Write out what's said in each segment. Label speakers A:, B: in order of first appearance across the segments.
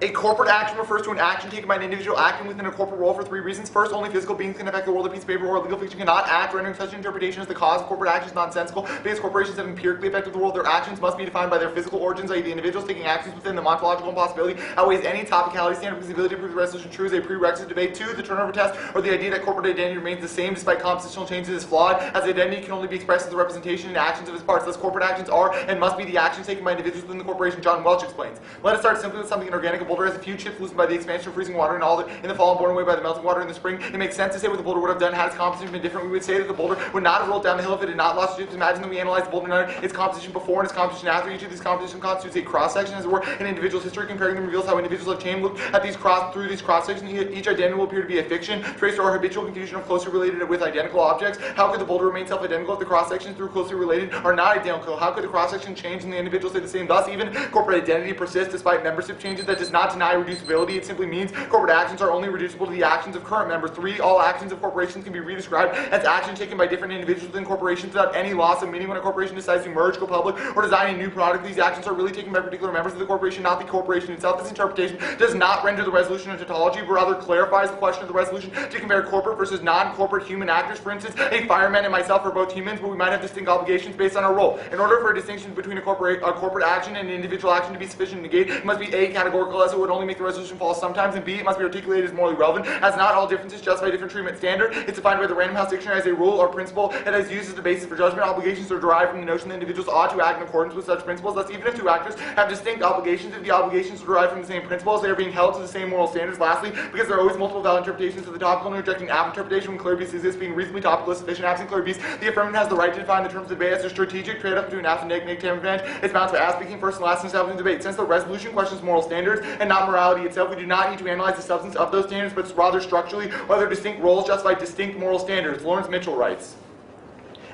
A: A corporate action refers to an action taken by an individual acting within a corporate role for three reasons. First, only physical beings can affect the world. A piece of paper or legal fiction cannot act, rendering such an interpretation as the cause of corporate action is nonsensical. Because corporations have empirically affected the world, their actions must be defined by their physical origins, i.e. the individuals taking actions within the ontological impossibility outweighs any topicality standard because the ability to prove the resolution true is a prerequisite debate. 2, the turnover test, or the idea that corporate identity remains the same despite compositional changes, is flawed, as identity can only be expressed as the representation and actions of its parts. Thus, corporate actions are and must be the actions taken by individuals within the corporation, John Welch explains. Let us start simply with something inorganic. A boulder has a few chips loosened by the expansion of freezing water in the fall and borne away by the melting water in the spring. It makes sense to say what the boulder would have done had its composition been different. We would say that the boulder would not have rolled down the hill if it had not lost its chips. Imagine that we analyze the boulder and its composition before and its composition after. Each of these compositions constitutes a cross-section, as it were, in an individual's history. Comparing them reveals how individuals have changed. Look at through these cross-sections. Each identity will appear to be a fiction, traced to our habitual confusion of closely related with identical objects. How could the boulder remain self-identical if the cross-sections through closely related are not identical? How could the cross-section change and the individual stay the same? Thus, even corporate identity persists despite membership changes. That does not deny reducibility. It simply means corporate actions are only reducible to the actions of current members. 3, all actions of corporations can be redescribed as actions taken by different individuals within corporations without any loss of meaning. When a corporation decides to merge, go public, or design a new product, these actions are really taken by particular members of the corporation, not the corporation itself. This interpretation does not render the resolution a tautology, but rather clarifies the question of the resolution to compare corporate versus non-corporate human actors. For instance, a fireman and myself are both humans, but we might have distinct obligations based on our role. In order for a distinction between a corporate action and an individual action to be sufficient to negate, it must be A, categorical, as it would only make the resolution false sometimes, and B, it must be articulated as morally relevant, as not all differences justify different treatment. Standard, it's defined by the Random House Dictionary as a rule or principle and is used as the basis for judgment. Obligations are derived from the notion that individuals ought to act in accordance with such principles. Thus, even if two actors have distinct obligations, if the obligations are derived from the same principles, they are being held to the same moral standards. Lastly, because there are always multiple valid interpretations of the topical and rejecting apt interpretation when clear abuse exists, being reasonably topical is sufficient. Absent clear abuse, the affirmative has the right to define the terms of debate as a strategic trade-off between apt and negative advantage. It's bound to ask speaking first and last in establishing debate. Since the resolution questions moral standards and not morality itself, we do not need to analyze the substance of those standards, but rather structurally whether distinct roles justify distinct moral standards. Lawrence Mitchell writes,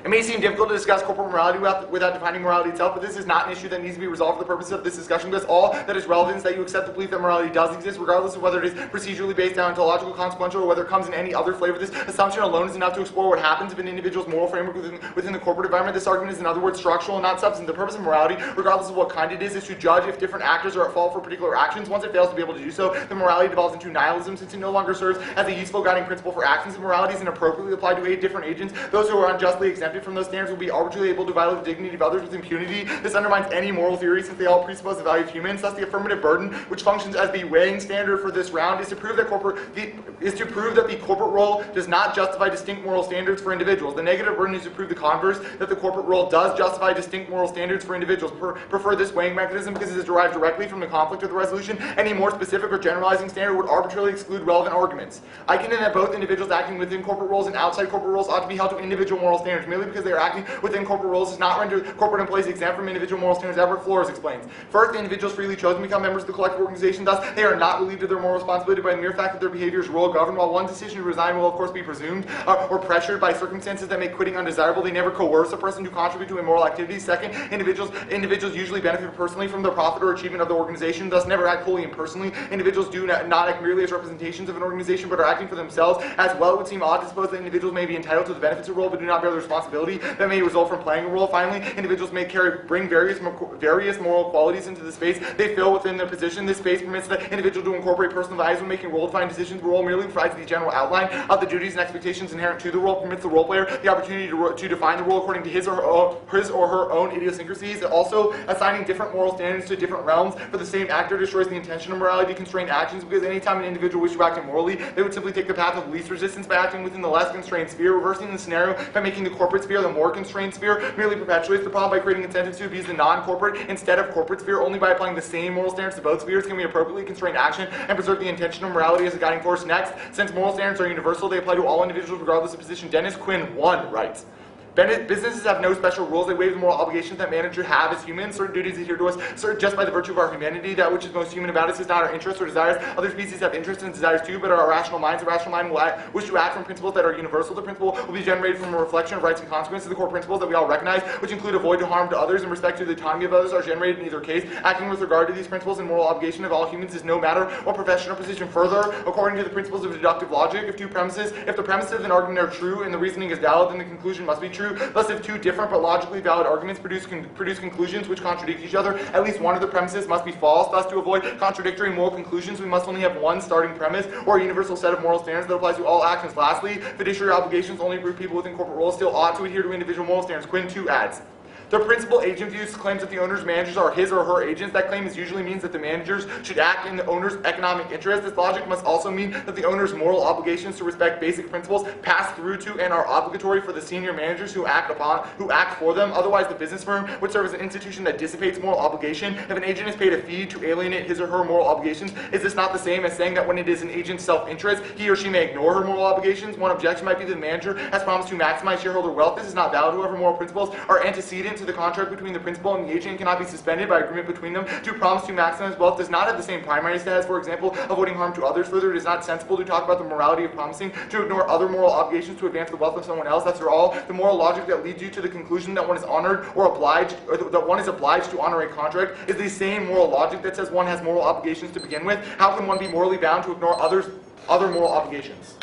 A: it may seem difficult to discuss corporate morality without defining morality itself, but this is not an issue that needs to be resolved for the purpose of this discussion, because all that is relevant is that you accept the belief that morality does exist, regardless of whether it is procedurally based, deontological, consequential, or whether it comes in any other flavor. This assumption alone is enough to explore what happens if an individual's moral framework within the corporate environment. This argument is, in other words, structural and not substantive. The purpose of morality, regardless of what kind it is to judge if different actors are at fault for particular actions. Once it fails to be able to do so, then morality devolves into nihilism, since it no longer serves as a useful guiding principle for actions. If morality is inappropriately applied to 8 different agents, those who are unjustly exempted from those standards will be arbitrarily able to violate the dignity of others with impunity. This undermines any moral theory, since they all presuppose the value of humans. Thus, the affirmative burden, which functions as the weighing standard for this round, is to prove that the corporate role does not justify distinct moral standards for individuals. The negative burden is to prove the converse, that the corporate role does justify distinct moral standards for individuals. Prefer this weighing mechanism because it is derived directly from the conflict of the resolution. Any more specific or generalizing standard would arbitrarily exclude relevant arguments. I contend that both individuals acting within corporate roles and outside corporate roles ought to be held to individual moral standards. Merely because they are acting within corporate roles does not render corporate employees exempt from individual moral standards. Everett Flores explains. First, the individuals freely chosen to become members of the collective organization. Thus, they are not relieved of their moral responsibility by the mere fact that their behavior is rule governed. While one decision to resign will of course be presumed or pressured by circumstances that make quitting undesirable, they never coerce a person to contribute to immoral activities. Second, individuals usually benefit personally from the profit or achievement of the organization, thus never act wholly impersonally. Individuals do not act merely as representations of an organization, but are acting for themselves as well. It would seem odd to suppose that individuals may be entitled to the benefits of a role, but do not bear the responsibility that may result from playing a role. Finally, individuals may bring various moral qualities into the space they fill within their position. This space permits the individual to incorporate personal values when making role-defined decisions. The role merely provides the general outline of the duties and expectations inherent to the role, permits the role player the opportunity to define the role according to his or her own idiosyncrasies. Also, assigning different moral standards to different realms for the same actor destroys the intention of morality to constrain actions, because anytime an individual wishes to act immorally, they would simply take the path of least resistance by acting within the less constrained sphere. Reversing the scenario by making the corporate sphere the more constrained sphere merely perpetuates the problem by creating incentives to abuse the non-corporate instead of corporate sphere. Only by applying the same moral standards to both spheres can we appropriately constrain action and preserve the intention of morality as a guiding force. Next, since moral standards are universal, they apply to all individuals regardless of position. Dennis Quinn 1 writes, businesses have no special rules. They waive the moral obligations that managers have as humans. Certain duties adhere to us just by the virtue of our humanity. That which is most human about us is not our interests or desires. Other species have interests and desires too, but our rational minds. The rational mind will wish to act from principles that are universal. The principle will be generated from a reflection of rights and consequences. The core principles that we all recognize, which include avoid harm to others and respect to the autonomy of others, are generated in either case. Acting with regard to these principles and moral obligation of all humans is no matter what profession or position. Further, according to the principles of deductive logic, if the premises of an argument are true and the reasoning is valid, then the conclusion must be true. true. Thus, if two different but logically valid arguments produce conclusions which contradict each other, at least one of the premises must be false. Thus, to avoid contradictory moral conclusions, we must only have one starting premise or a universal set of moral standards that applies to all actions. Lastly, fiduciary obligations only group people within corporate roles still ought to adhere to individual moral standards. Quinn 2 adds, the principal agent views claims that the owner's managers are his or her agents. That claim usually means that the managers should act in the owner's economic interest. This logic must also mean that the owner's moral obligations to respect basic principles pass through to and are obligatory for the senior managers who act for them. Otherwise, the business firm would serve as an institution that dissipates moral obligation. If an agent is paid a fee to alienate his or her moral obligations, is this not the same as saying that when it is an agent's self-interest, he or she may ignore her moral obligations? One objection might be that the manager has promised to maximize shareholder wealth. This is not valid. However, moral principles are antecedent to the contract between the principal and the agent and cannot be suspended by agreement between them. To promise to maximize wealth does not have the same primary status. For example, avoiding harm to others. Further, it is not sensible to talk about the morality of promising to ignore other moral obligations to advance the wealth of someone else. After all, the moral logic that leads you to the conclusion that one is honored or obliged, or that one is obliged to honor a contract, is the same moral logic that says one has moral obligations to begin with. How can one be morally bound to ignore other moral obligations?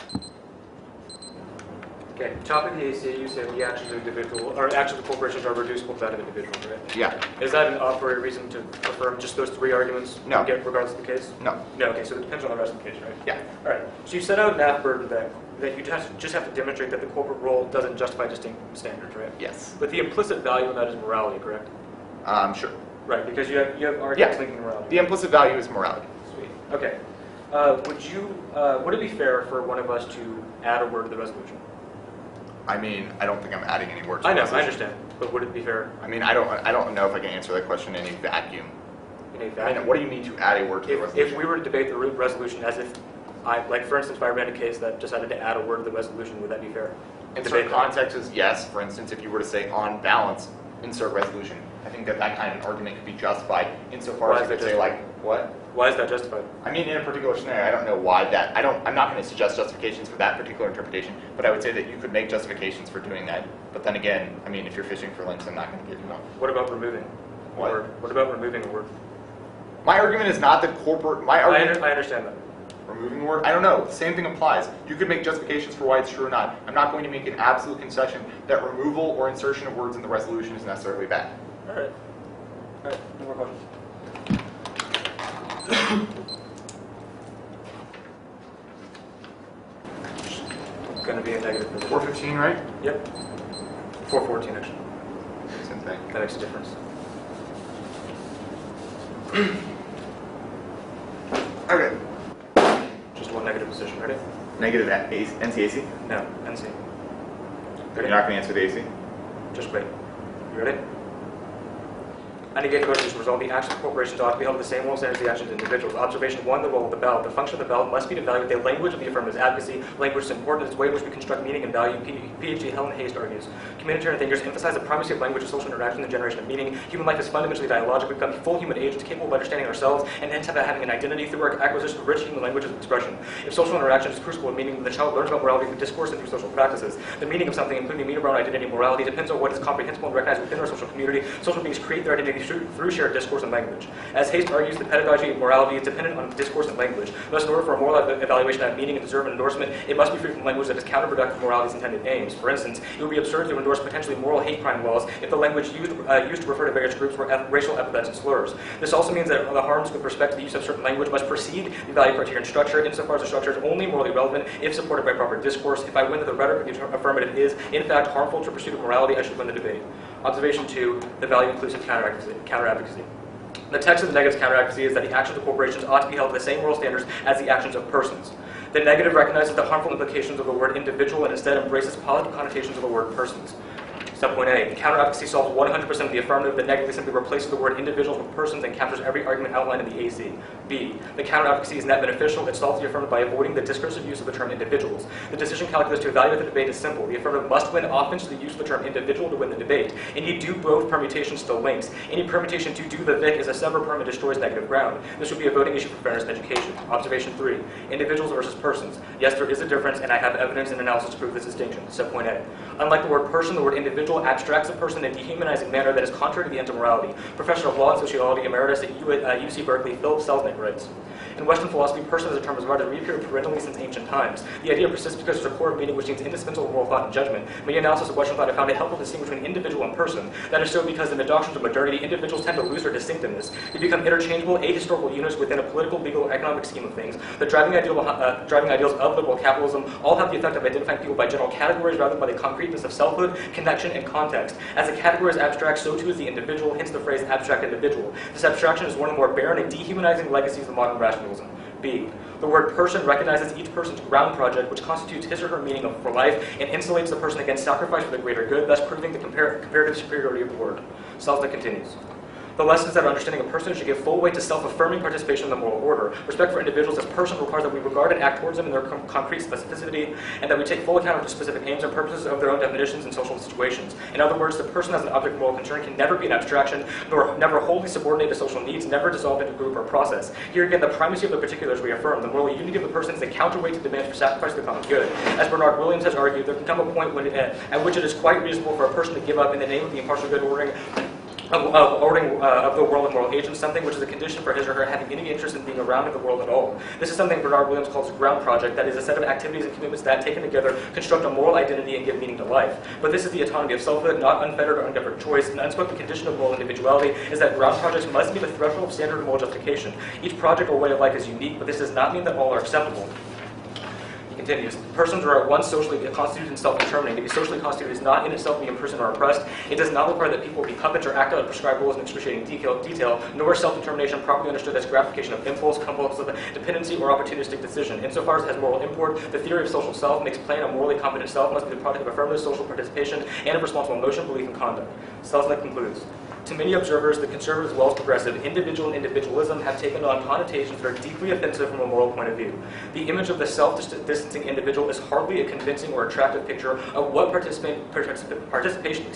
B: Okay, topic AC, you said the actions of individual or actions of corporations are reducible to that of individuals, right?
A: Yeah.
B: Is that enough for a reason to affirm just those three arguments?
A: No.
B: Regardless of the case?
A: No.
B: No. Okay, so it depends on the rest of the case, right?
A: Yeah.
B: All right. So you set out in that burden that you just have to demonstrate that the corporate role doesn't justify distinct standards, right?
A: Yes.
B: But the implicit value in that is morality, correct?
A: Sure.
B: Right, because you have arguments linking morality.
A: The implicit value is morality.
B: Sweet. Okay. Would it be fair for one of us to add a word to the resolution?
A: I mean, I don't think I'm adding any words.
B: I know, I understand. But would it be fair?
A: I mean, I don't know if I can answer that question in a vacuum.
B: In a vacuum?
A: What do you mean to add a word to the resolution?
B: If we were to debate the resolution as if like for instance, if I ran a case that decided to add a word to the resolution, would that be fair?
A: In certain contexts, yes. For instance, if you were to say on balance, insert resolution, I think that kind of an argument could be justified insofar as you could say like, what?
B: Why is that justified?
A: I mean, in a particular scenario, I don't know why that. I'm not going to suggest justifications for that particular interpretation, but I would say that you could make justifications for doing that. But then again, I mean, if you're fishing for links, I'm not going to give you one.
B: What about removing a word? What about removing a word?
A: My argument is not that corporate. I
B: understand that.
A: Removing the word? I don't know. Same thing applies. You could make justifications for why it's true or not. I'm not going to make an absolute concession that removal or insertion of words in the resolution is necessarily bad.
B: All right. All right. No more questions. Going to be a negative.
A: 415, right?
B: Yep. 414 actually.
A: Same thing.
B: That makes a difference.
A: Okay.
B: Just one negative position. Ready?
A: Negative NCAC?
B: No, NC.
A: You're not going to answer the AC?
B: Just wait. You ready? A negative resolution result, the actions of corporations ought to be held to the same moral standards as the actions of individuals. Observation 1, the role of the bell. The function of the bell must be to evaluate the language of the affirmative's advocacy. Language is important in its way in which we construct meaning and value. PhD Helen Hayes argues. Communitarian thinkers emphasize the primacy of language in social interaction and the generation of meaning. Human life is fundamentally dialogic. We become full human agents capable of understanding ourselves and hence having an identity through our acquisition of rich human languages of expression. If social interaction is crucible in meaning, then the child learns about morality through discourse and through social practices. The meaning of something, including meaning around identity and morality, depends on what is comprehensible and recognized within our social community. Social beings create their identity through shared discourse and language. As Hayes argues, the pedagogy of morality is dependent on discourse and language. Thus, in order for a moral evaluation to have meaning and deserve an endorsement, it must be free from language that is counterproductive to morality's intended aims. For instance, it would be absurd to endorse potentially moral hate crime laws if the language used to refer to various groups were racial epithets and slurs. This also means that the harms with respect to the use of certain language must precede the value criterion structure, insofar as the structure is only morally relevant if supported by proper discourse. If I win that the rhetoric of the affirmative is, in fact, harmful to the pursuit of morality, I should win the debate. Observation 2, the value of inclusive counter-advocacy. The text of the negative counter-advocacy is that the actions of corporations ought to be held to the same moral standards as the actions of persons. The negative recognizes the harmful implications of the word individual and instead embraces positive connotations of the word persons. Subpoint A, the counter-advocacy solves 100% of the affirmative. The negative simply replaces the word individuals with persons and captures every argument outlined in the AC. B, the counter-advocacy is net beneficial. It solves the affirmative by avoiding the discursive use of the term individuals. The decision calculus to evaluate the debate is simple. The affirmative must win offense to the use of the term individual to win the debate. Any do both permutations still links. Any permutation to do the Vic is a sever perm and destroys negative ground. This would be a voting issue for fairness in education. Observation 3, individuals versus persons. Yes, there is a difference, and I have evidence and analysis to prove this distinction. Subpoint A, unlike the word person, the word individual individual abstracts a person in a dehumanizing manner that is contrary to the ends of morality. Professor of Law and Sociology Emeritus at UC Berkeley, Philip Selznick writes, in Western philosophy, person as a term has reappeared perennially since ancient times. The idea persists because there's a core meaning which seems indispensable to moral thought and judgment. Many analysis of Western thought have found it helpful to distinguish between individual and person. That is so because in the doctrines of modernity, individuals tend to lose their distinctiveness. They become interchangeable, ahistorical units within a political, legal, economic scheme of things. The driving ideals of liberal capitalism all have the effect of identifying people by general categories rather than by the concreteness of selfhood, connection, and context. As the category is abstract, so too is the individual, hence the phrase abstract individual. This abstraction is one of the more barren and dehumanizing legacies of modern rationalism. B. The word person recognizes each person's ground project, which constitutes his or her meaning for life, and insulates the person against sacrifice for the greater good, thus proving the comparative superiority of the word. Selznick continues. The lesson is that our understanding of person should give full weight to self-affirming participation in the moral order. Respect for individuals as persons requires that we regard and act towards them in their concrete specificity, and that we take full account of the specific aims and purposes of their own definitions in social situations. In other words, the person as an object of moral concern can never be an abstraction, nor never wholly subordinate to social needs, never dissolved into group or process. Here again, the primacy of the particulars reaffirmed. The moral unity of the person is a counterweight to demands for sacrifice to the common good. As Bernard Williams has argued, there can come a point when at which it is quite reasonable for a person to give up in the name of the impartial good ordering of the world and moral agents, something which is a condition for his or her having any interest in being around in the world at all. This is something Bernard Williams calls the ground project, that is a set of activities and commitments that, taken together, construct a moral identity and give meaning to life. But this is the autonomy of selfhood, not unfettered or ungoverned choice. An unspoken condition of moral individuality is that ground projects must be the threshold of standard of moral justification. Each project or way of life is unique, but this does not mean that all are acceptable. Continues. Persons are at once socially constituted and self-determining. To be socially constituted is not in itself being imprisoned or oppressed. It does not require that people be puppets or act out prescribed rules in excruciating detail, nor is self-determination properly understood as gratification of impulse, compulsive dependency, or opportunistic decision. Insofar as it has moral import, the theory of social self makes plain a morally competent self must be the product of affirmative social participation and of responsible emotion, belief, and conduct. Selznick concludes. To many observers, the conservative as well as progressive, individual and individualism have taken on connotations that are deeply offensive from a moral point of view. The image of the self-distancing individual is hardly a convincing or attractive picture of what participation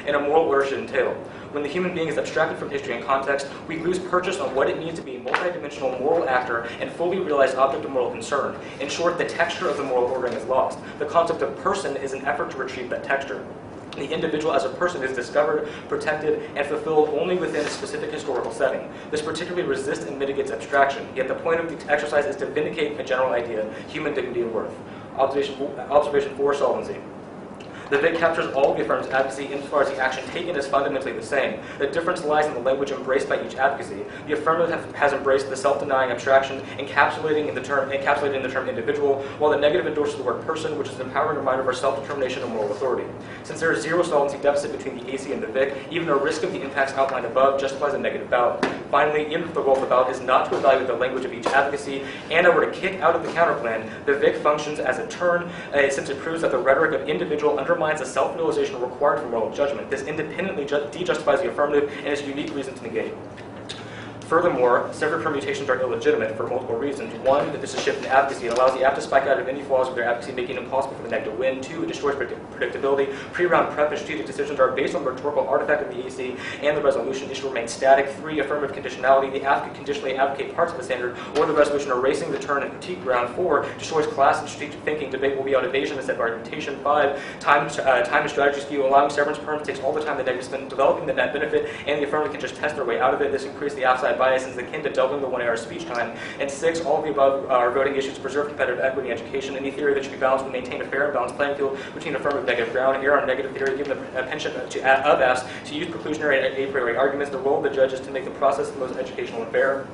B: in a moral order should entail. When the human being is abstracted from history and context, we lose purchase on what it means to be a multidimensional moral actor and fully realized object of moral concern. In short, the texture of the moral ordering is lost. The concept of person is an effort to retrieve that texture. The individual as a person is discovered, protected, and fulfilled only within a specific historical setting. This particularly resists and mitigates abstraction, yet the point of the exercise is to vindicate a general idea, human dignity and worth. Observation 4, solvency. The VIC captures all the affirmative advocacy insofar as the action taken is fundamentally the same. The difference lies in the language embraced by each advocacy. The affirmative has embraced the self-denying abstraction, encapsulated in the term individual, while the negative endorses the word person, which is an empowering reminder of our self-determination and moral authority. Since there is zero solvency deficit between the AC and the VIC, even a risk of the impacts outlined above justifies a negative ballot. Finally, even if the role of the ballot is not to evaluate the language of each advocacy and I were to kick out of the counterplan, the VIC functions as a turn since it proves that the rhetoric of individual undermines the self-realization required for moral judgment. This independently de-justifies the affirmative and is a unique reason to negate. Furthermore, separate permutations are illegitimate for multiple reasons. One, that this is a shift in advocacy. It allows the app to spike out of any flaws of their advocacy, making it impossible for the neg to win. Two, it destroys predictability. Pre-round prep and strategic decisions are based on the rhetorical artifact of the AC, and the resolution issue remains static. Three, affirmative conditionality. The app could conditionally advocate parts of the standard or the resolution erasing the turn and critique ground. Four, destroys class and strategic thinking. Debate will be on evasion instead of argumentation. Five, time and strategy skew. Allowing severance perms takes all the time the neg to spend developing the net benefit, and the affirmative can just test their way out of it. This increases the outside bias and is akin to doubling the 1 hour speech time. And six, all of the above are voting issues to preserve competitive equity in education. Any theory that should be balanced will maintain a fair and balanced playing field between affirmative and negative ground. Error on negative theory, given the penchant of apps to use preclusionary and a priori arguments. The role of the judge is to make the process the most educational and fair.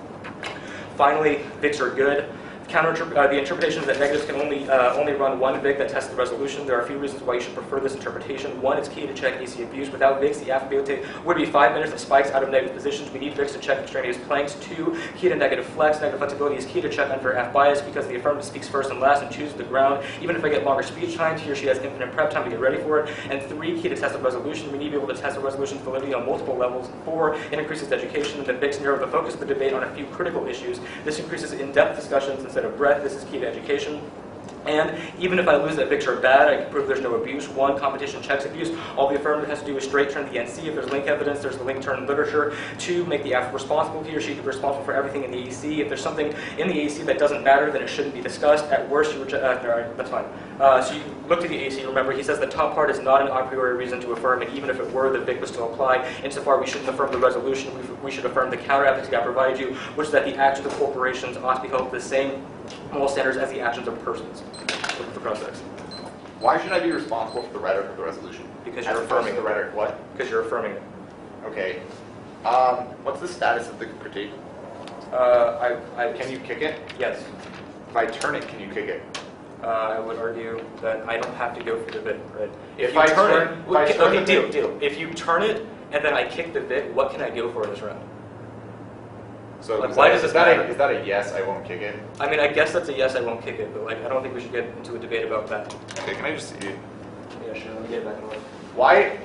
B: Finally, VICs are good. The interpretation is that negatives can only run one VIC that tests the resolution. There are a few reasons why you should prefer this interpretation. One, it's key to check AC abuse. Without VICs, the affability would be 5 minutes of spikes out of negative positions. We need VICs to check extraneous planks. Two, key to negative flex. Negative flexibility is key to check unfair F bias because the affirmative speaks first and last and chooses the ground. Even if I get longer speech times, he or she has infinite prep time to get ready for it. And three, key to test the resolution. We need to be able to test the resolution's validity on multiple levels. Four, it increases education. The VICs narrow the focus of the debate on a few critical issues. This increases in-depth discussions instead of breadth. This is key to education. And even if I lose that victory or bad, I can prove there's no abuse. 1, competition checks abuse. All the affirmative has to do is straight turn the NC. If there's link evidence, there's the link turn literature. 2, make the actor responsible. He or she to be responsible for everything in the AC. If there's something in the AC that doesn't matter, then it shouldn't be discussed. At worst, you reject. All right, that's fine. So you can look to the AC. Remember, he says the top part is not an a priori reason to affirm, and even if it were, the VIC would still apply. Insofar, we shouldn't affirm the resolution. We should affirm the counter ethics I provided you, which is that the actions of corporations ought to be held to the same moral standards as the actions of persons. Looking for cross-text.
A: Why should I be responsible for the rhetoric of the resolution?
B: Because you're affirming
A: the rhetoric. What?
B: Because you're affirming it.
A: Okay. What's the status of the critique? Can you kick it?
B: Yes.
A: If I turn it, can you kick it?
B: I would argue that I don't have to go for the VIC, right?
A: If I turn
B: okay, deal. If you turn it and then I kick the VIC, what can I go for in this round?
A: So
B: like, why does this matter?
A: Is that a yes, I won't kick it?
B: I mean, I guess that's a yes, I won't kick it, but like, I don't think we should get into a debate about that.
A: Okay, can I just see it?
B: Yeah, sure. Let me get it back in order.
A: Why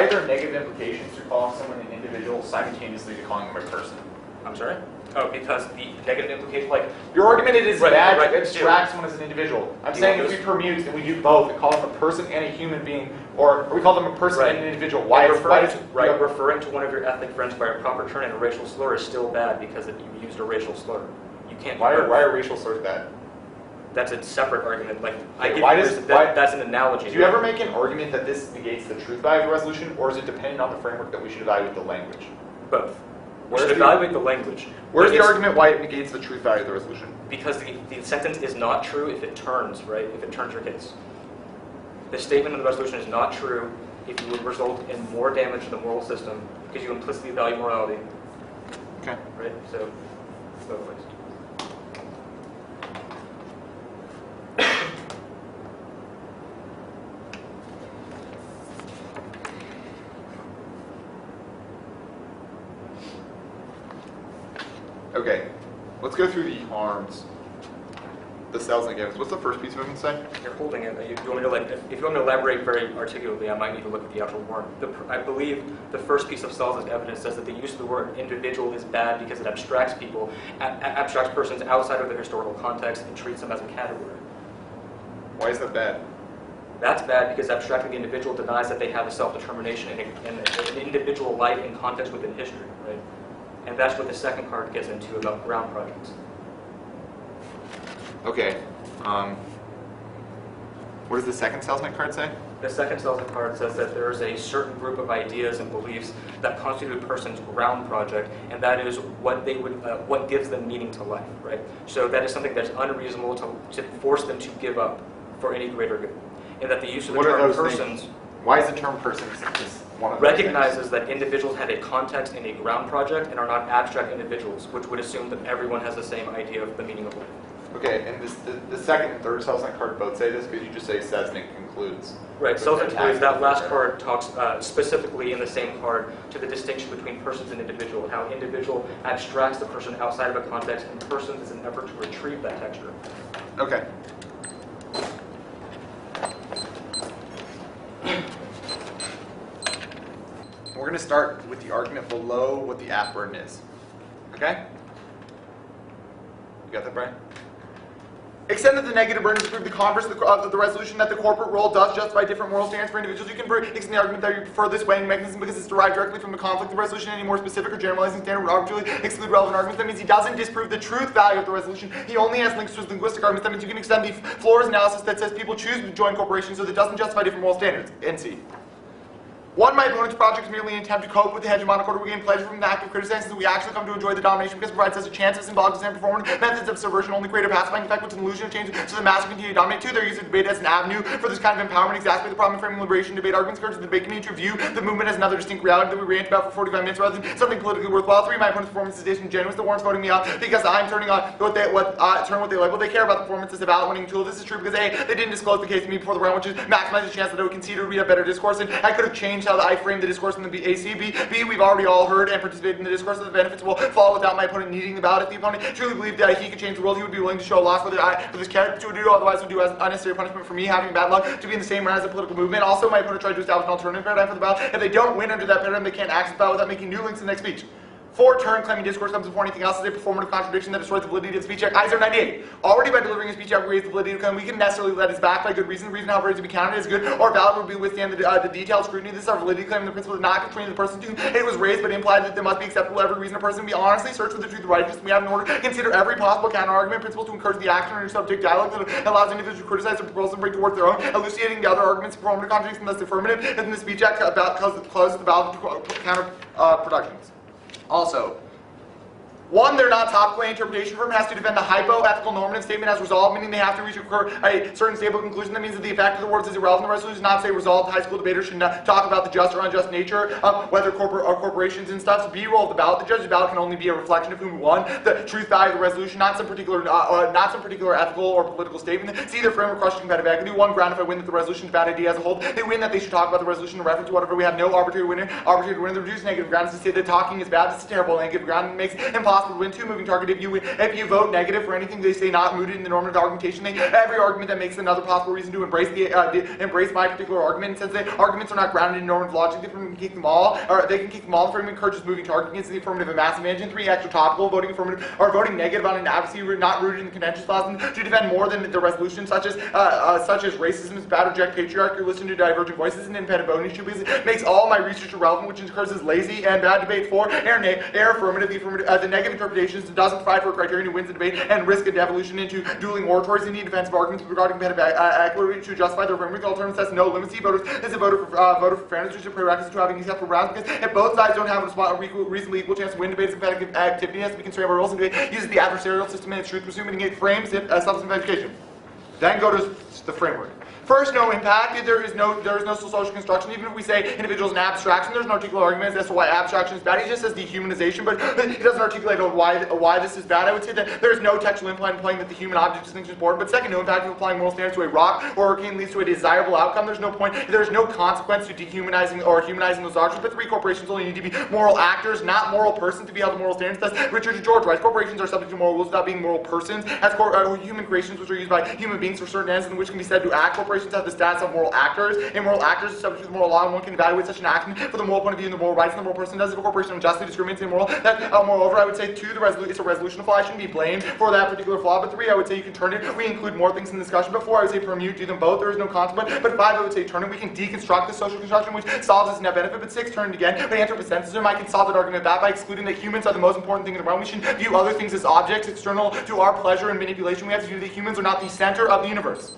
A: are there negative implications to calling someone an individual simultaneously to calling them a person?
B: I'm sorry? Oh, because the negative implication, like...
A: Your argument it is
B: right,
A: bad
B: right,
A: to abstract someone as an individual. I'm saying if we permute and we do both and call them a person and a human being, or we call them a person and an individual, referring
B: to one of your ethnic friends by a proper term and a racial slur is still bad because you used a racial slur. You can't...
A: Why are racial slurs bad?
B: That's a separate argument. Like, that's an analogy.
A: Do you ever make an argument that this negates the truth value of the resolution, or is it dependent on the framework that we should evaluate the language?
B: Both. We should evaluate the language.
A: Where's the argument why it negates the truth value of the resolution?
B: Because the sentence is not true if it turns, right? If it turns your case. The statement of the resolution is not true if you would result in more damage to the moral system because you implicitly value morality.
A: Okay.
B: Right? So, both ways.
A: Okay, let's go through the harms, the cells and evidence. What's the first piece of evidence say?
B: You're holding it. If you want me to elaborate very articulately, I might need to look at the actual warrant. I believe the first piece of cells as evidence says that the use of the word individual is bad because it abstracts people, abstracts persons outside of their historical context and treats them as a category.
A: Why is that bad?
B: That's bad because abstracting the individual denies that they have a self-determination and an individual life in context within history, right? And that's what the second card gets into about ground projects.
A: Okay. What does the second salesman card say?
B: The second salesman card says that there is a certain group of ideas and beliefs that constitute a person's ground project, and that is what they would, what gives them meaning to life, right? So that is something that's unreasonable to force them to give up for any greater good. And that the use of the term persons...
A: Why is the term persons one of
B: recognizes that individuals have a context in a ground project and are not abstract individuals, which would assume that everyone has the same idea of the meaning of life.
A: Okay, and the second and third salesman card both say this because you just say says and it concludes.
B: Right, says and concludes. That last card talks specifically in the same card to the distinction between persons and individual, how individual abstracts the person outside of a context and persons is an effort to retrieve that texture.
A: Okay. We're going to start with the argument below what the app burden is. Okay? You got that, Brian? Extend that the negative burden to prove the converse of the resolution that the corporate role does justify different moral standards for individuals. You can extend the argument that you prefer this weighing mechanism because it's derived directly from the conflict of the resolution. Any more specific or generalizing standard would arbitrarily exclude relevant arguments. That means he doesn't disprove the truth value of the resolution. He only has links to his linguistic arguments. That means you can extend the Flores analysis that says people choose to join corporations so that it doesn't justify different moral standards. NC. One, my opponent's project is merely an attempt to cope with the hegemonic order we gain pleasure from the act of criticizing that we actually come to enjoy the domination because it provides us a chance of symbolic and performance methods of subversion only create a pacifying effect with an illusion of change so the masses continue to dominate. Two, their use of debate as an avenue for this kind of empowerment exacerbate the problem of framing liberation debate arguments encourage the debate community to view the movement as another distinct reality that we rant about for 45 minutes rather than something politically worthwhile. Three, my opponent's performance is disingenuous that warrants voting me out because I'm turning on what they like. What they care about the performance as a ballot winning tool. This is true because A, they didn't disclose the case to me before the round, which is maximize the chance that I would concede or read a better discourse, and I could have changed how I framed the discourse in the ACB. B, we've already all heard and participated in the discourse of the benefits will fall without my opponent needing the ballot. If the opponent truly believed that he could change the world, he would be willing to show a loss for this character to do, otherwise would do as unnecessary punishment for me having bad luck to be in the same round as a political movement. Also, my opponent tried to establish an alternative paradigm for the ballot. If they don't win under that paradigm, they can't access the ballot without making new links in the next speech. 4, turn claiming discourse comes before anything else is a performative contradiction that destroys the validity of the speech act. I098. Already by delivering a speech act raise the validity of claim, we can necessarily let it back by good reason. The reason however is to be counted as good or valid would be withstand the detailed scrutiny. This is our validity claim. The principle is not constraining the person to whom it was raised, but implied that there must be acceptable every reason a person be honestly search for the truth of righteousness. We have in order to consider every possible counter-argument principle to encourage the action or subject dialogue that allows individuals to criticize the proposal and bring towards their own, elucidating the other arguments, performative contradiction, thus affirmative, and the speech act closes the valid counter productions. Also, 1, they're not topically interpretation firm has to defend the hypo-ethical normative statement as resolved, meaning they have to reach a certain stable conclusion. That means that the effect of the words is irrelevant. The resolution does not say resolved. High school debaters should not talk about the just or unjust nature of whether corporations and stuff. B, roll of the ballot. The judge's ballot can only be a reflection of whom won the truth value of the resolution, not some particular ethical or political statement. C, their framework question competitive equity. 1, ground if I win that the resolution is a bad idea as a whole. They win that they should talk about the resolution in reference to whatever. We have no arbitrary winner. Arbitrary winner. The reduced negative grounds to say that talking is bad. This is terrible. Negative ground makes it impossible to win. 2, moving target. If you vote negative for anything they say not rooted in the normative argumentation, every argument that makes another possible reason to embrace embrace my particular argument, since the arguments are not grounded in normative logic, they can keep them all, or they can keep them all. The framework encourages moving target against the affirmative and massive engine. 3, extra topical, voting affirmative or voting negative on an advocacy not rooted in the contentious clause to defend more than the resolution, such as racism is bad, reject patriarchy, or listen to divergent voices, and independent voting issue, because it makes all my research irrelevant, which encourages lazy and bad debate. 4, air affirmative, the negative interpretations doesn't provide for a criterion who wins the debate and risk a devolution into dueling oratories and need defensive arguments regarding competitive equity to justify their framework. The alternative says no limits. Voters is a voter for fairness, which is a prerequisite to having acceptable grounds, because if both sides don't have a reasonably equal chance to win debates, competitive activity has to be constrained by rules, and debate uses the adversarial system and its truth presuming it frames it as substantive education. Then go to the framework. First, no impact. There is no social construction. Even if we say individuals in abstraction, there's no articulate argument as to why abstraction is bad. He just says dehumanization, but he doesn't articulate why this is bad. I would say that there's no textual implying that the human object distinction is important. But second, no impact of applying moral standards to a rock or hurricane leads to a desirable outcome. There's no point. There's no consequence to dehumanizing or humanizing those objects. But 3, corporations only need to be moral actors, not moral persons, to be held to moral standards. Thus, Richard George writes, corporations are subject to moral rules without being moral persons. As human creations, which are used by human beings for certain ends, and which can be said to act, corporations have the status of moral actors. Immoral actors are subject to the moral law, and one can evaluate such an action for the moral point of view and the moral rights of the moral person does. If a corporation unjustly discriminates immoral, moreover, I would say 2, it's a resolution flaw. I shouldn't be blamed for that particular flaw. But 3, I would say you can turn it. We include more things in the discussion. But 4, I would say permute, do them both. There is no consequence. But 5, I would say turn it. We can deconstruct the social construction, which solves its net benefit. But 6, turn it again. By anthropocentrism, I can solve that argument by excluding that humans are the most important thing in the realm. We should view other things as objects external to our pleasure and manipulation. We have to view that humans are not the center of the universe.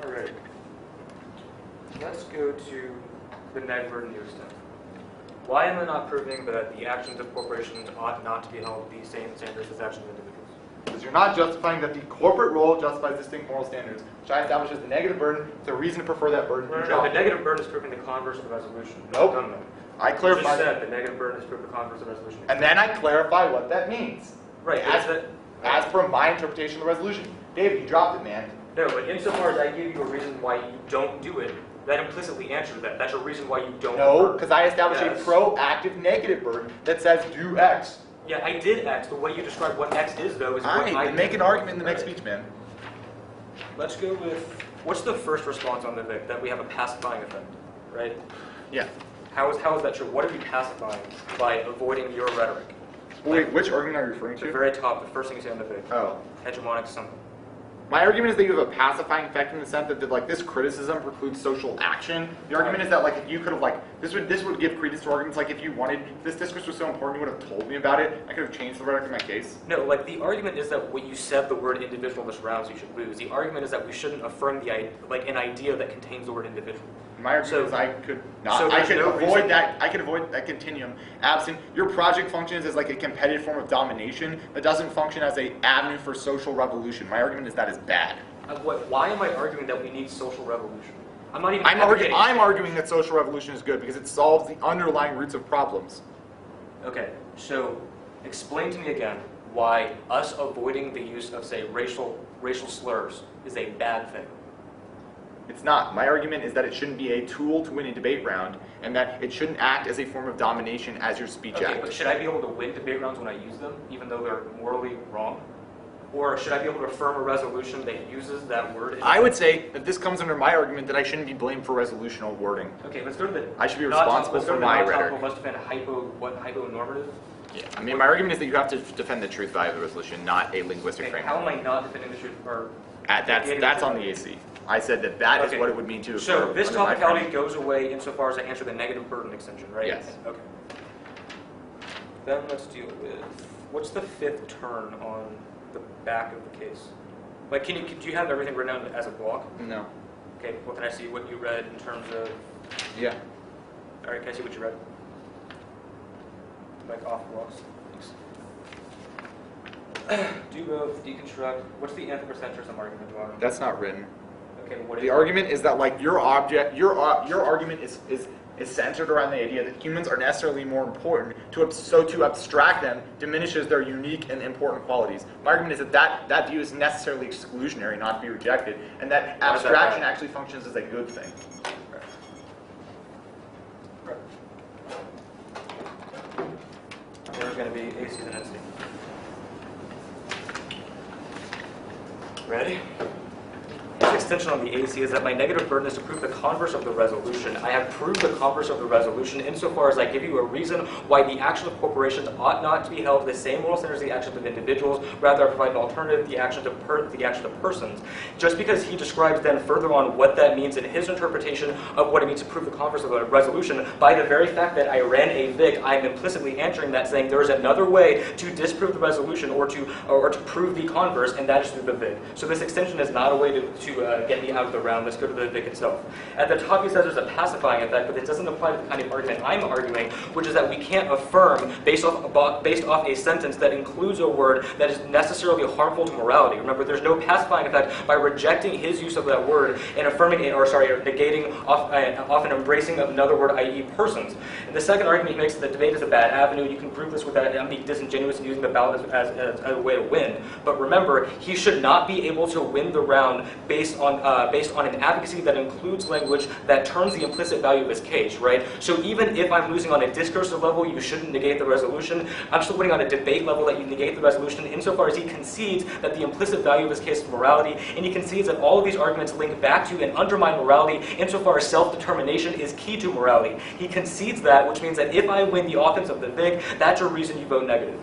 B: Alright. Let's go to the Negburn new stuff. Why am I not proving that the actions of corporations ought not to be held to the same standards as actions of individuals?
A: Because you're not justifying that the corporate role justifies distinct moral standards, which I establish as the negative burden. It's a reason to prefer that burden.
B: No, the negative burden is proving the converse of the resolution.
A: Nope.
B: No.
A: I clarify.
B: You just said the negative burden is proving the converse of the resolution.
A: And then I clarify what that means.
B: Right.
A: As per my interpretation of the resolution. David, you dropped it, man.
B: No, but insofar as I give you a reason why you don't do it, that implicitly answers that. That's a reason why you don't.
A: No, because I established a proactive negative burden that says do X.
B: Yeah, I did X. The way you describe what X is, though, is what I
A: make an argument in the next speech, man.
B: Let's go with, what's the first response on the Vic? That we have a pacifying effect, right?
A: Yeah.
B: How is that true? What are we pacifying by avoiding your rhetoric?
A: Wait, which argument are you referring to?
B: The very top, the first thing you say on the Vic.
A: Oh.
B: Hegemonic something.
A: My argument is that you have a pacifying effect in the sense that like this criticism precludes social action. The argument is that like if you could have like this would give credence to arguments like if you wanted this discourse was so important you would have told me about it. I could have changed the rhetoric of my case.
B: No, like the argument is that when you said the word individual in this round, so you should lose. The argument is that we shouldn't affirm an idea that contains the word individual.
A: My argument is I could not.
B: So
A: I could avoid that. I could avoid that continuum. Absent your project functions as like a competitive form of domination that doesn't function as an avenue for social revolution. My argument is that is bad.
B: Why am I arguing that we need social revolution? I'm not even.
A: I'm arguing that social revolution is good because it solves the underlying roots of problems.
B: Okay, so explain to me again why us avoiding the use of, say, racial slurs is a bad thing.
A: It's not. My argument is that it shouldn't be a tool to win a debate round, and that it shouldn't act as a form of domination as your speech act.
B: But should I be able to win debate rounds when I use them, even though they're morally wrong? Or should I be able to affirm a resolution that uses that word?
A: I would say that this comes under my argument that I shouldn't be blamed for resolutional wording.
B: Okay, let's go to the.
A: I should be responsible for my rhetoric.
B: Let's defend hyponormative.
A: Yeah, I mean, my argument is that you have to defend the truth value of the resolution, not a linguistic framework.
B: How am I not defending the truth? Or
A: that's on the AC. I said that is what it would mean to.
B: So this topicality goes away insofar as I answer the negative burden extension, right?
A: Yes.
B: Okay. Then let's deal with what's the fifth turn on the back of the case. Like, do you have everything written out as a block?
A: No.
B: Okay. Well, can I see what you read in terms of?
A: Yeah.
B: All right. Can I see what you read? Like off blocks. Thanks. Do both. Deconstruct. What's the anthropocentrism argument?
A: That's not written.
B: Okay. What is
A: the argument is that like your argument is centered around the idea that humans are necessarily more important. To abstract them diminishes their unique and important qualities. My argument is that view is necessarily exclusionary, not to be rejected, and that abstraction actually functions as a good thing.
B: There's going to be AC and NC. Ready? This extension on the AC is that my negative burden is to prove the converse of the resolution. I have proved the converse of the resolution insofar as I give you a reason why the action of corporations ought not to be held to the same moral standards as the actions of individuals. Rather, I provide an alternative, the action of persons. Just because he describes then further on what that means in his interpretation of what it means to prove the converse of the resolution, by the very fact that I ran a VIC, I am implicitly answering that, saying there is another way to disprove the resolution or to prove the converse, and that is through the VIC. So this extension is not a way to get me out of the round. Let's go to the VIC itself. At the top he says there's a pacifying effect, but it doesn't apply to the kind of argument I'm arguing, which is that we can't affirm based off a sentence that includes a word that is necessarily harmful to morality. Remember, there's no pacifying effect by rejecting his use of that word and affirming it, or negating off an embracing of another word, i.e. persons. And the second argument he makes is that debate is a bad avenue. You can prove this with that. I'm being disingenuous in using the ballot as a way to win. But remember, he should not be able to win the round based on an advocacy that includes language that turns the implicit value of his case, right? So even if I'm losing on a discursive level, you shouldn't negate the resolution. I'm still winning on a debate level that you negate the resolution insofar as he concedes that the implicit value of his case is morality, and he concedes that all of these arguments link back to and undermine morality insofar as self-determination is key to morality. He concedes that, which means that if I win the offense of the VIC, that's a reason you vote negative.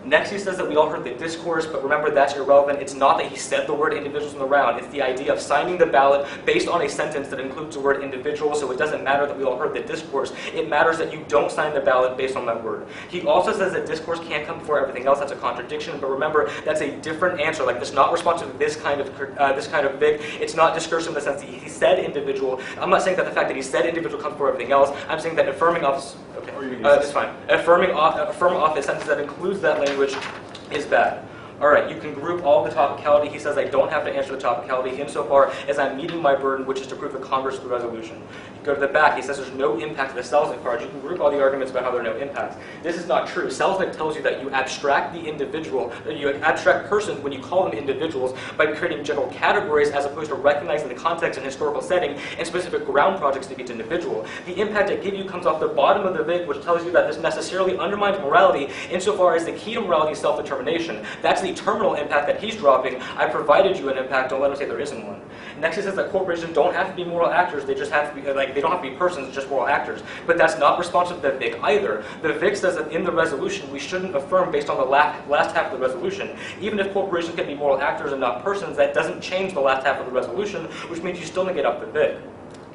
B: Next, he says that we all heard the discourse, but remember, that's irrelevant. It's not that he said the word individuals in the round. It's the idea of signing the ballot based on a sentence that includes the word individual, so it doesn't matter that we all heard the discourse. It matters that you don't sign the ballot based on that word. He also says that discourse can't come before everything else. That's a contradiction, but remember, that's a different answer. Like, it's not responsive to this kind of VIC. It's not discursive in the sense that he said individual. I'm not saying that the fact that he said individual comes before everything else. I'm saying that affirming off... Okay, that's fine. Affirm off a sentence that includes that language is bad. All right, you can group all the topicality. He says I don't have to answer the topicality insofar as I'm meeting my burden, which is to prove the converse of the resolution. You go to the back, he says there's no impact to the Selznick charge. You can group all the arguments about how there are no impacts. This is not true. Selznick tells you that you abstract the individual, you abstract persons when you call them individuals by creating general categories as opposed to recognizing the context and historical setting and specific ground projects to each individual. The impact I give you comes off the bottom of the VIC, which tells you that this necessarily undermines morality insofar as the key to morality is self-determination. That's the terminal impact that he's dropping. I provided you an impact. Don't let him say there isn't one. Next, he says that corporations don't have to be moral actors. They just have to be they don't have to be persons, just moral actors. But that's not responsive to the VIC either. The VIC says that in the resolution we shouldn't affirm based on the last half of the resolution. Even if corporations can be moral actors and not persons, that doesn't change the last half of the resolution, which means you still negate up the VIC.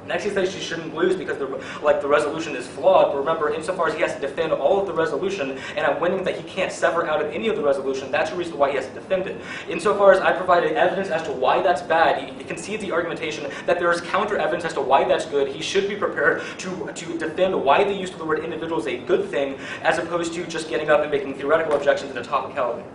B: Next, he says you shouldn't lose because the resolution is flawed. But remember, insofar as he has to defend all of the resolution, and I'm winning that he can't sever out of any of the resolution, that's the reason why he has to defend it. Insofar as I provided evidence as to why that's bad, he concedes the argumentation that there is counter evidence as to why that's good. He should be prepared to defend why the use of the word individual is a good thing, as opposed to just getting up and making theoretical objections in a topicality.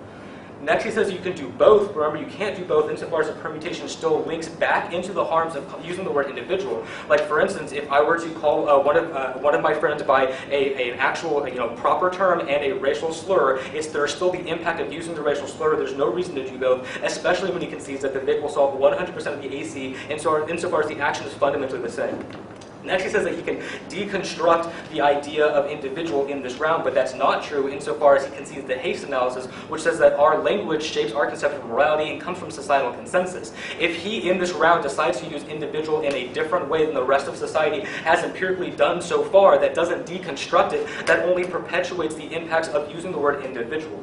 B: Next, he says you can do both. Remember, you can't do both insofar as the permutation still links back into the harms of using the word individual. Like, for instance, if I were to call one of my friends by an actual proper term and a racial slur, there's still the impact of using the racial slur. There's no reason to do both, especially when he concedes that the VIC will solve 100% of the AC insofar as the action is fundamentally the same. Next, he says that he can deconstruct the idea of individual in this round, but that's not true insofar as he concedes the Hayes analysis, which says that our language shapes our conception of morality and comes from societal consensus. If he, in this round, decides to use individual in a different way than the rest of society has empirically done so far, that doesn't deconstruct it, that only perpetuates the impacts of using the word individual.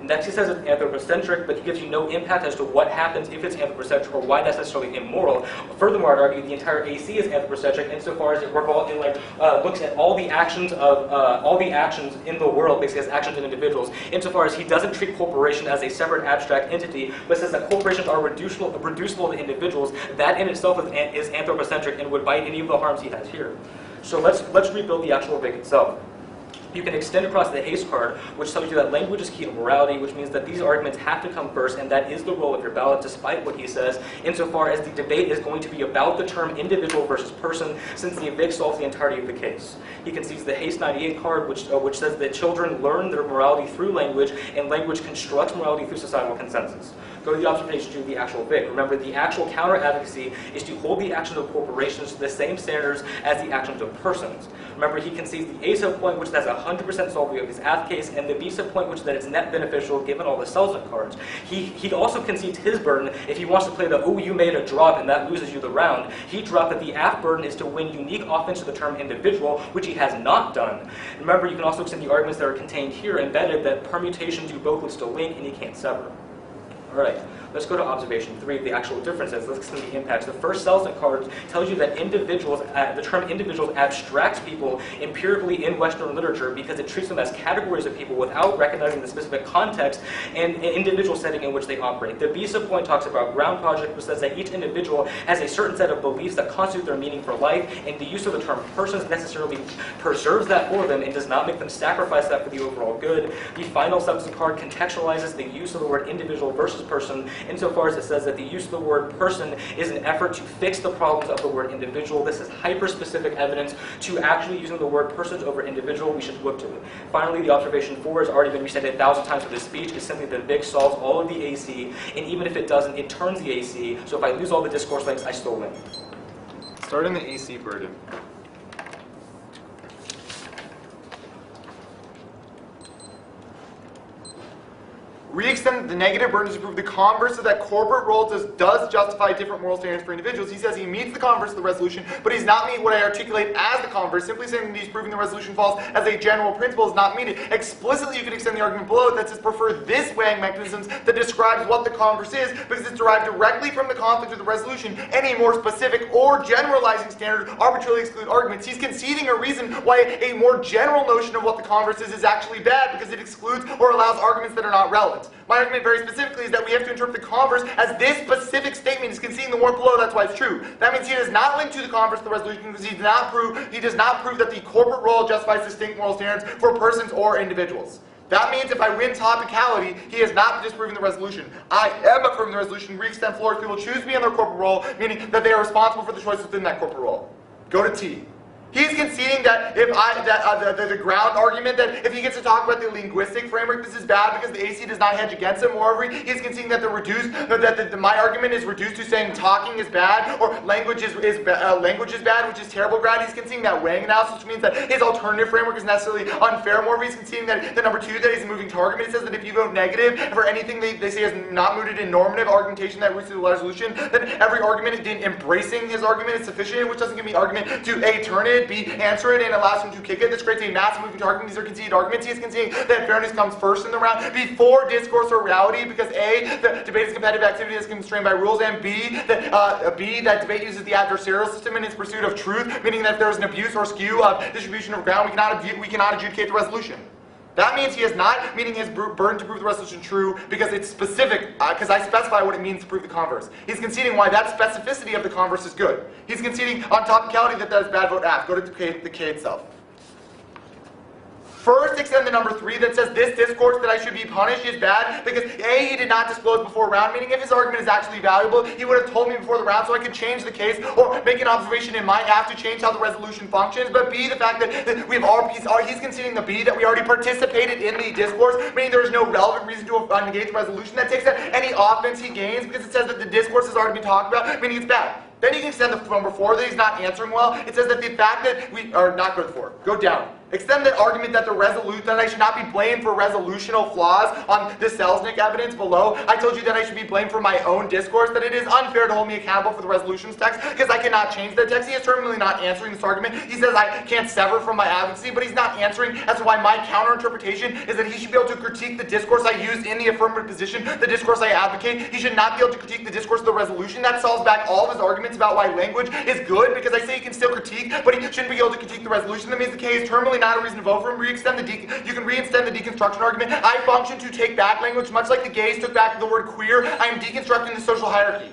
B: Next, he says it's anthropocentric, but he gives you no impact as to what happens if it's anthropocentric or why that's necessarily immoral. Furthermore, I'd argue the entire AC is anthropocentric insofar as it looks at all the actions in the world, basically as actions of individuals. Insofar as he doesn't treat corporation as a separate abstract entity, but says that corporations are reducible to individuals. That in itself is anthropocentric and would bite any of the harms he has here. So let's rebuild the actual Vic itself. You can extend across the Hayes card, which tells you that language is key to morality, which means that these arguments have to come first, and that is the role of your ballot, despite what he says, insofar as the debate is going to be about the term individual versus person, since the evict solves the entirety of the case. He concedes the Hayes 98 card, which says that children learn their morality through language, and language constructs morality through societal consensus. Go to the observation to the actual Vic. Remember, the actual counter-advocacy is to hold the actions of corporations to the same standards as the actions of persons. Remember, he concedes the A sub-point, which has 100% solving of his AF case, and the B sub-point, which that it's net beneficial given all the Selznick cards. He also concedes his burden if he wants to play the, oh, you made a drop and that loses you the round. He dropped that the AF burden is to win unique offense to the term individual, which he has not done. Remember, you can also extend the arguments that are contained here embedded that permutations do both list a link and he can't sever. All right, let's go to observation 3, the actual differences. Let's extend the impacts. The first Selznick card tells you that individuals, the term individuals abstracts people empirically in Western literature because it treats them as categories of people without recognizing the specific context and individual setting in which they operate. The B subpoint talks about ground project, which says that each individual has a certain set of beliefs that constitute their meaning for life, and the use of the term persons necessarily preserves that for them and does not make them sacrifice that for the overall good. The final Selznick card contextualizes the use of the word individual versus person insofar as it says that the use of the word person is an effort to fix the problems of the word individual. This is hyper-specific evidence to actually using the word persons over individual. We should look to it. Finally, the observation 4 has already been restated 1,000 times for this speech. It's simply that Vic solves all of the AC, and even if it doesn't, it turns the AC. So if I lose all the discourse links, I still win.
A: Start in the AC burden. Re-extend the negative burdens to prove the converse so that corporate role does justify different moral standards for individuals. He says he meets the converse of the resolution, but he's not meeting what I articulate as the converse. Simply saying that he's proving the resolution false as a general principle is not meet it. Explicitly, you can extend the argument below that says prefer this weighing mechanisms that describes what the converse is because it's derived directly from the conflict of the resolution. Any more specific or generalizing standard arbitrarily exclude arguments. He's conceding a reason why a more general notion of what the converse is actually bad because it excludes or allows arguments that are not relevant. My argument very specifically is that we have to interpret the converse as this specific statement. He's conceding the one below, that's why it's true. That means he does not link to the converse of the resolution because he does not prove that the corporate role justifies distinct moral standards for persons or individuals. That means if I win topicality, he has not disproven the resolution. I am approving the resolution. Re-extend floors, people choose me in their corporate role, meaning that they are responsible for the choices within that corporate role. Go to T. He's conceding that if the ground argument that if he gets to talk about the linguistic framework, this is bad because the AC does not hedge against it. Moreover, he's conceding that my argument is reduced to saying talking is bad or language is bad, which is terrible ground. He's conceding that weighing analysis, which means that his alternative framework is necessarily unfair. Moreover, he's conceding that the number 2 that he's a moving target. It says that if you vote negative for anything they say is not mooted in normative argumentation that roots to the resolution, then every argument in embracing his argument is sufficient, which doesn't give me argument to A, turn it, B, answer it, and allows him to kick it. This creates a massive moving target. These are conceded arguments. He is conceding that fairness comes first in the round before discourse or reality because A, the debate is competitive activity that's constrained by rules, and B, that debate uses the adversarial system in its pursuit of truth, meaning that if there is an abuse or skew of distribution of ground, we cannot adjudicate the resolution. That means he is not meeting his burden to prove the resolution true because it's specific, because I specify what it means to prove the converse. He's conceding why that specificity of the converse is good. He's conceding on topicality that is bad vote F. Go to the K itself. First, extend the number 3 that says this discourse that I should be punished is bad because A, he did not disclose before round, meaning if his argument is actually valuable, he would have told me before the round so I could change the case or make an observation in my F to change how the resolution functions. But B, the fact that we have he's conceding the B that we already participated in the discourse, meaning there is no relevant reason to negate the resolution. That takes out any offense he gains because it says that the discourse has already been talked about, meaning it's bad. Then you can extend the number 4 that he's not answering well. It says that the fact that we are not go to 4. Go down. Extend the argument that that I should not be blamed for resolutional flaws on the Selznick evidence below. I told you that I should be blamed for my own discourse, that it is unfair to hold me accountable for the resolutions text because I cannot change the text. He is terminally not answering this argument. He says I can't sever from my advocacy, but he's not answering as to why my counter-interpretation is that he should be able to critique the discourse I use in the affirmative position, the discourse I advocate. He should not be able to critique the discourse of the resolution. That solves back all of his arguments about why language is good, because I say he can still critique, but he shouldn't be able to critique the resolution. That means the K is terminally not a reason to vote for him. You can re-extend the deconstruction argument. I function to take back language, much like the gays took back the word queer. I am deconstructing the social hierarchy.